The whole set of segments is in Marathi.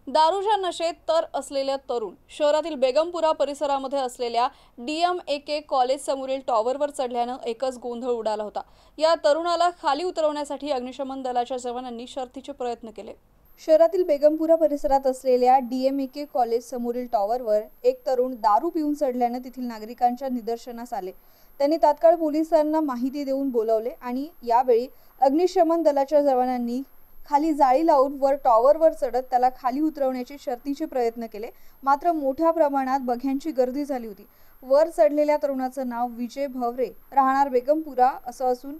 दारूच्या नशेत तर असलेल्या तरुण शहरातील बेगमपुरा परिसरामध्ये असलेल्या DMAK कॉलेज समोरील टॉवरवर चढल्यानं एकच गोंधळ उडाला होता। या तरुणाला खाली उतरवण्यासाठी अग्निशमन दलाच्या जवानांनी शर्थीचे प्रयत्न केले। शहरातील बेगमपुरा परिसरात असलेल्या DMAK कॉलेज समोरील टॉवरवर एक तरुण दारू पिऊन चढल्यानं तेथील नागरिकांच्या निदर्शनास आले। त्यांनी तात्काळ पोलिसांना माहिती देऊन बोलावले आणि यावेळी अग्निशमन दलाच्या जवानांनी खाली जाळी लावून वर टॉवरवर चढत त्याला खाली उतरवण्याचे शर्थीचे प्रयत्न केले। मात्र मोठ्या प्रमाणात बघ्यांची गर्दी झाली होती। वर चढलेल्या तरुणाचं नाव विजय भवरे, राहणार बेगमपुरा असं असून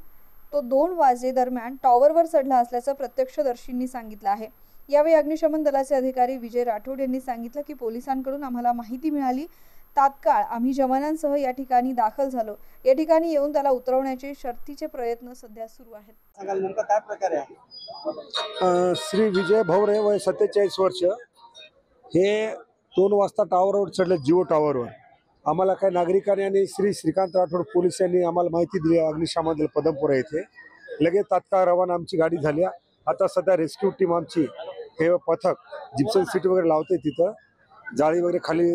तो 2 वाजे दरम्यान टॉवरवर चढला असल्याचं प्रत्यक्षदर्शींनी सांगितलं आहे। यावेळी अग्निशमन दलाचे अधिकारी विजय राठोड यांनी सांगितलं की पोलिसांकडून आम्हाला माहिती मिळाली, तात्काळ आम्ही जवानांसह या ठिकाणी दाखल झालो। या ठिकाणी येऊन त्याला उतरवण्याचे शर्थीचे प्रयत्न सध्या सुरू आहेत। सांगाल नेमका काय प्रकार आहे? श्री विजय भवरे वय 47 वर्ष हे 2 वाजता टॉवरवर चढले, जिओ टॉवरवर। आम्हाला काही नागरिकांनी आणि श्री श्रीकांत राठोड पोलीस यांनी आम्हाला माहिती दिली अग्निशमन दल पदमपुरा येथे। लगेच तात्काळ रवाना आमची गाडी झाली। आता सध्या रेस्क्यू टीम आमची हे पथक जिप्सन सीट वगैरे लावते, तिथं जाळी वगैरे खाली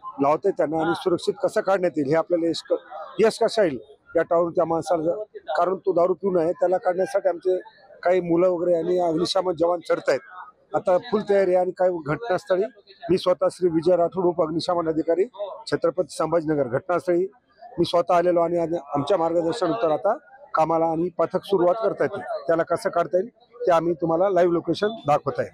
लावते त्यांना आणि सुरक्षित कसं काढण्यात येईल हे आपल्याला यश कसा येईल या टॉवर त्या माणसाला, कारण तो दारू पिऊन आहे, त्याला काढण्यासाठी आमचे काही मुलं वगैरे आणि अग्निशमन जवान चढत आहेत। आता फुल तयारी आहे आणि काही घटनास्थळी मी स्वतः श्री विजय राठोड उप अग्निशमन अधिकारी छत्रपती संभाजीनगर घटनास्थळी मी स्वतः आलेलो आणि आमच्या मार्गदर्शनानुसार आता कामाला आणि पथक सुरुवात करता येते। त्याला कसं काढता येईल ते आम्ही तुम्हाला लाईव्ह लोकेशन दाखवत आहे।